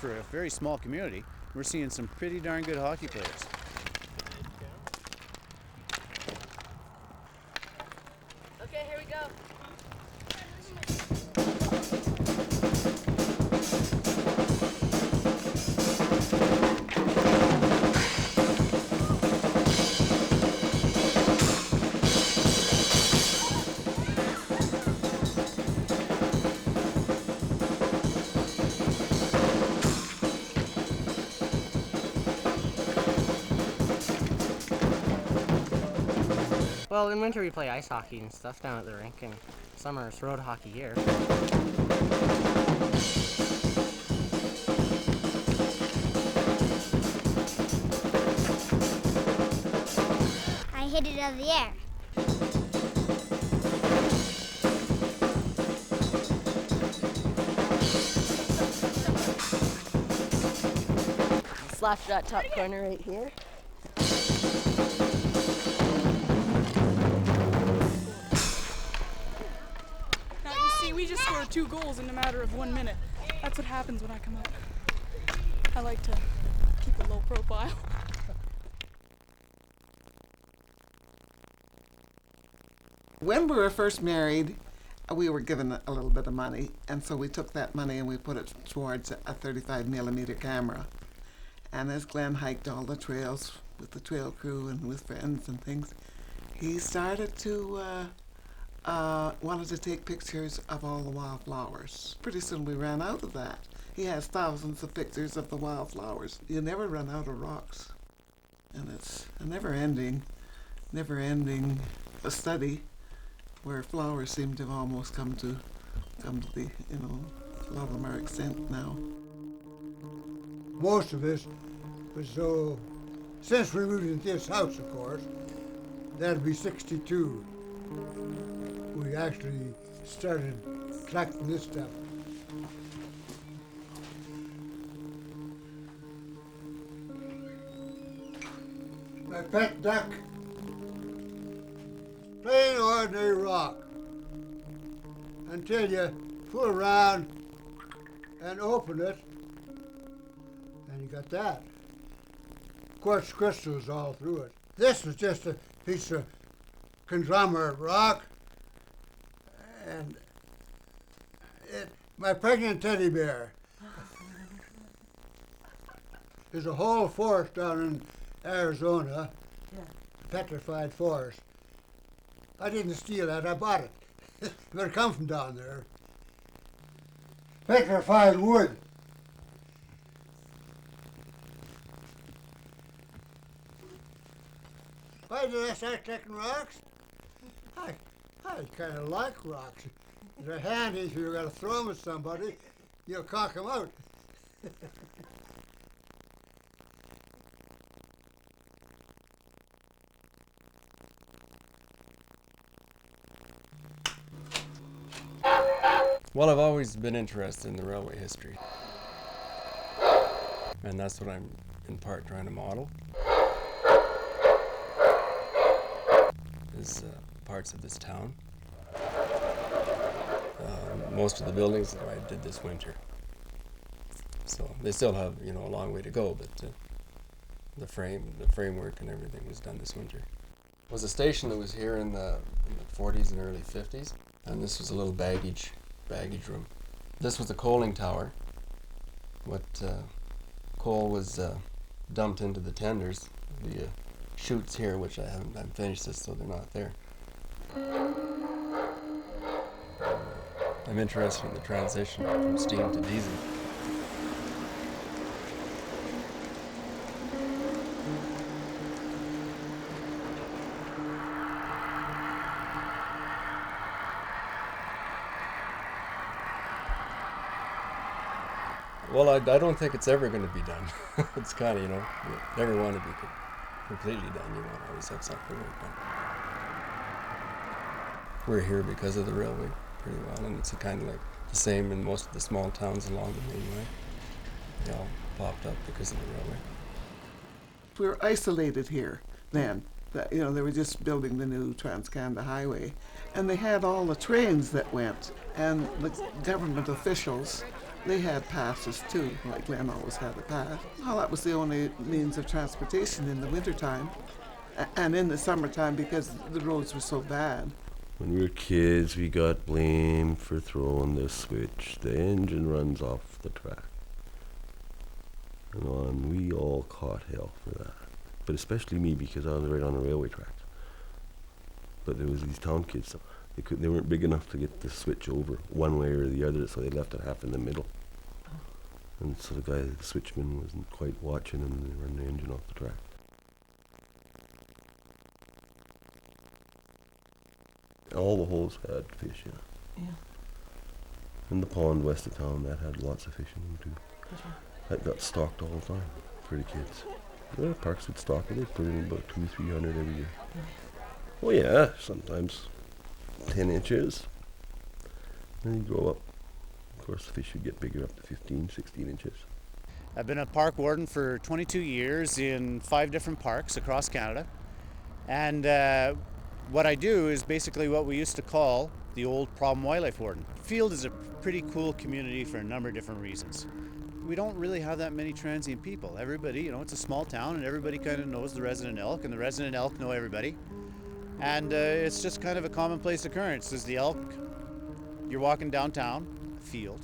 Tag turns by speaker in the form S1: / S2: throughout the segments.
S1: for a very small community, we're seeing some pretty darn good hockey players.
S2: Okay, here we go. Well, in winter we play ice hockey and stuff down at the rink, and summer it's road hockey here.
S3: I hit it out of the air.
S2: Slash that top corner right here.
S4: Now you see, we just scored 2 goals in a matter of 1 minute. That's what happens when I come out. I like to keep a low profile.
S5: When we were first married, we were given a little bit of money, and so we took that money and we put it towards a 35mm camera. And as Glenn hiked all the trails with the trail crew and with friends and things, he started to wanted to take pictures of all the wildflowers. Pretty soon we ran out of that. He has thousands of pictures of the wildflowers. You never run out of rocks. And it's a never-ending study where flowers seem to have almost come to the, a lot of them are extinct now.
S6: Most of us was so, since we moved into this house, of course, that'd be 62. We actually started collecting this stuff. My pet duck, plain ordinary rock, until you pull around and open it, and you got that. Quartz crystals all through it. This was just a piece of conglomerate rock, and my pregnant teddy bear. There's a whole forest down in Arizona, petrified forest. I didn't steal that, I bought it. But it come from down there. Petrified wood. Why did I start collecting rocks? I kind of like rocks. They're handy if you're going to throw them at somebody, you'll cock them out.
S7: Well, I've always been interested in the railway history. And that's what I'm in part trying to model. Is parts of this town. Most of the buildings that I did this winter. So they still have, a long way to go, but the framework and everything was done this winter. It was a station that was here in the 40s and early 50s, and this was a little baggage room. This was the coaling tower. What coal was dumped into the tenders, the chutes here, which I haven't finished this, so they're not there. I'm interested in the transition from steam to diesel. Well, I don't think it's ever going to be done. It's kind of, you never want to be completely done. You want to always have something work done. We're here because of the railway pretty well, and it's kind of like the same in most of the small towns along the main line. They all popped up because of the railway.
S5: We were isolated here then. They were just building the new Trans-Canada Highway, and they had all the trains that went, and the government officials They had passes too, like Glen always had a pass. Well, that was the only means of transportation in the wintertime. And in the summertime because the roads were so bad.
S8: When we were kids, we got blamed for throwing the switch. The engine runs off the track. And we all caught hell for that. But especially me, because I was right on the railway tracks. But there was these town kids, so they weren't big enough to get the switch over one way or the other, so they left it half in the middle. And so the switchman wasn't quite watching, and they run the engine off the track. All the holes had fish, yeah. In the pond west of town, that had lots of fish in them too. That got stocked all the time for the kids. The parks would stock it. They'd put in about 200-300 every year. Oh yeah, sometimes 10 inches. Then you grow up. Of course, the fish would get bigger, up to 15, 16 inches.
S1: I've been a park warden for 22 years in 5 different parks across Canada. And what I do is basically what we used to call the old problem wildlife warden. Field is a pretty cool community for a number of different reasons. We don't really have that many transient people. Everybody, it's a small town and everybody kind of knows the resident elk and the resident elk know everybody. And it's just kind of a commonplace occurrence. There's the elk, you're walking downtown, a field,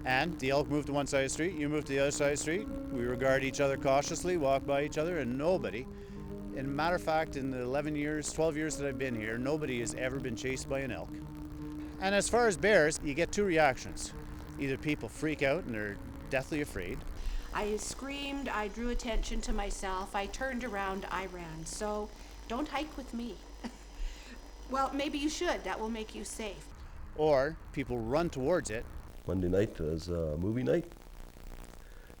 S1: and the elk move to one side of the street, you move to the other side of the street. We regard each other cautiously, walk by each other, and nobody, in matter of fact, in the 12 years that I've been here, nobody has ever been chased by an elk. And as far as bears, you get 2 reactions. Either people freak out and they're deathly afraid.
S9: I screamed, I drew attention to myself, I turned around, I ran. So don't hike with me. Well, maybe you should. That will make you safe.
S1: Or people run towards it.
S8: Monday night was movie night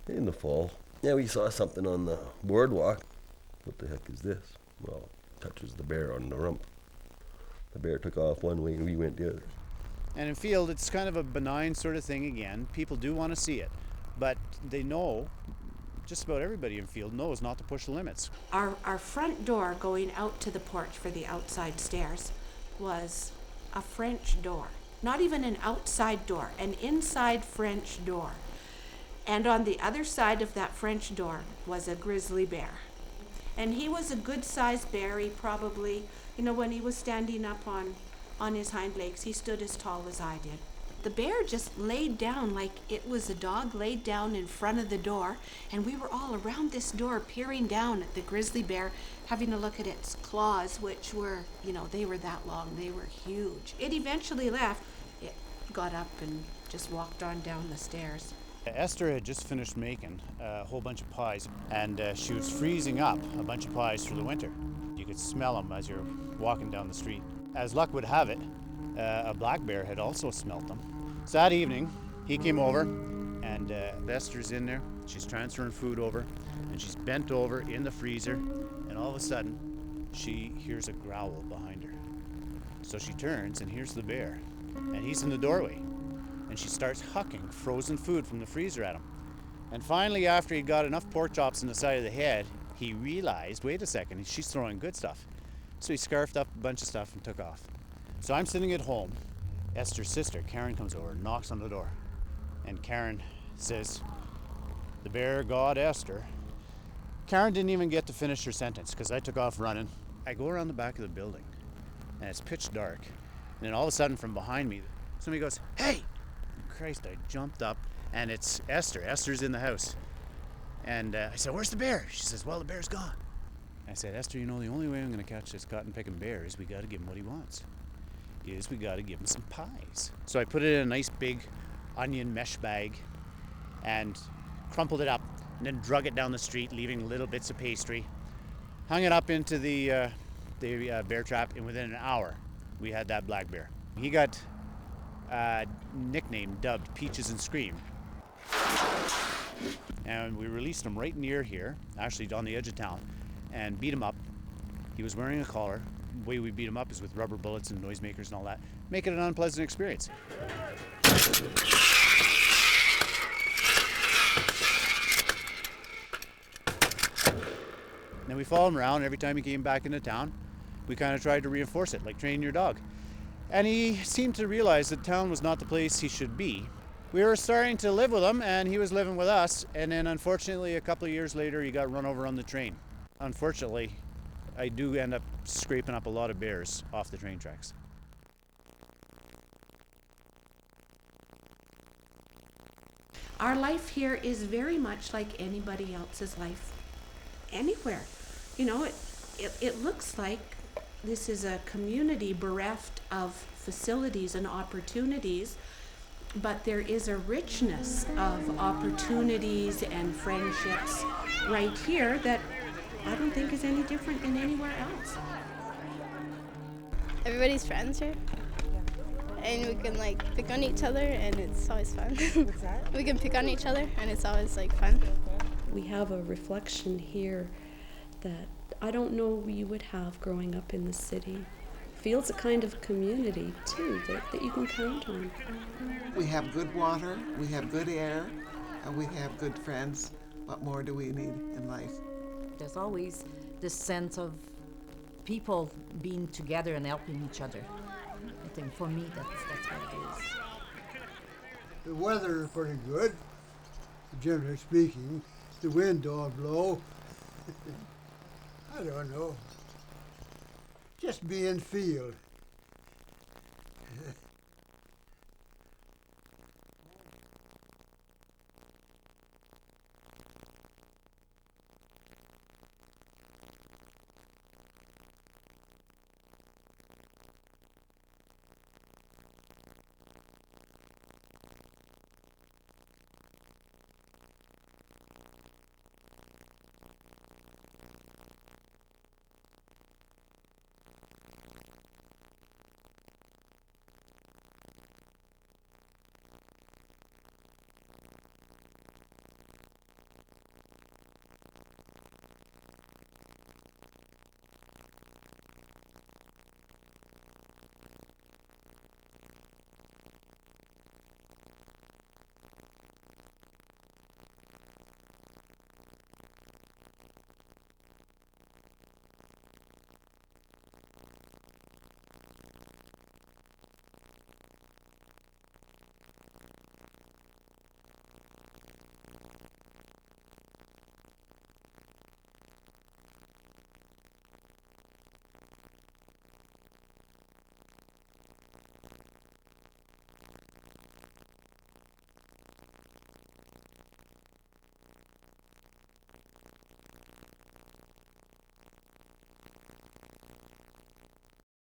S8: in the fall. Yeah, we saw something on the boardwalk. What the heck is this? Well, it touches the bear on the rump. The bear took off one way and we went the other.
S1: And in field, it's kind of a benign sort of thing again. People do want to see it, but they know, just about everybody in field knows not to push the limits.
S9: Our front door going out to the porch for the outside stairs was a French door. Not even an outside door, an inside French door. And on the other side of that French door was a grizzly bear. And he was a good-sized bear. He probably, when he was standing up on his hind legs, he stood as tall as I did. The bear just laid down like it was a dog laid down in front of the door, and we were all around this door peering down at the grizzly bear, having a look at its claws, which were, they were that long, they were huge. It eventually left. It got up and just walked on down the stairs.
S1: Esther had just finished making a whole bunch of pies, and she was freezing up a bunch of pies for the winter. You could smell them as you're walking down the street. As luck would have it, a black bear had also smelt them. So that evening, he came over, and Esther's in there. She's transferring food over, and she's bent over in the freezer, and all of a sudden, she hears a growl behind her. So she turns and hears the bear, and he's in the doorway, and she starts hucking frozen food from the freezer at him. And finally, after he got enough pork chops in the side of the head, he realized, wait a second, she's throwing good stuff. So he scarfed up a bunch of stuff and took off. So I'm sitting at home. Esther's sister, Karen, comes over and knocks on the door. And Karen says, "The bear got Esther." Karen didn't even get to finish her sentence because I took off running. I go around the back of the building and it's pitch dark. And then all of a sudden from behind me, somebody goes, "Hey!" Christ, I jumped up and it's Esther. Esther's in the house. And I said, "Where's the bear?" She says, "Well, the bear's gone." I said, "Esther, the only way I'm going to catch this cotton-picking bear is we got to give him what he wants. We got to give him some pies." So I put it in a nice big onion mesh bag and crumpled it up and then drug it down the street, leaving little bits of pastry. Hung it up into the bear trap, and within an hour, we had that black bear. He got nicknamed, dubbed Peaches and Scream. And we released him right near here, actually on the edge of town, and beat him up. He was wearing a collar. The way we beat him up is with rubber bullets and noisemakers and all that. Make it an unpleasant experience. Then we followed him around. Every time he came back into town, we kind of tried to reinforce it, like training your dog. And he seemed to realize that town was not the place he should be. We were starting to live with him, and he was living with us. And then, unfortunately, a couple of years later, he got run over on the train. Unfortunately, I do end up scraping up a lot of bears off the train tracks.
S9: Our life here is very much like anybody else's life anywhere. You know, it looks like this is a community bereft of facilities and opportunities, but there is a richness of opportunities and friendships right here that I don't think is any different than anywhere else.
S10: Everybody's friends here. And we can like pick on each other and it's always fun. What's that? We can pick on each other and it's always like fun.
S11: We have a reflection here that I don't know you would have growing up in the city. Feels a kind of community too that you can count on.
S5: We have good water, we have good air, and we have good friends. What more do we need in life?
S12: There's always this sense of people being together and helping each other. I think for me that's what it is.
S6: The weather is pretty good, generally speaking. The wind don't blow. I don't know. Just be in field.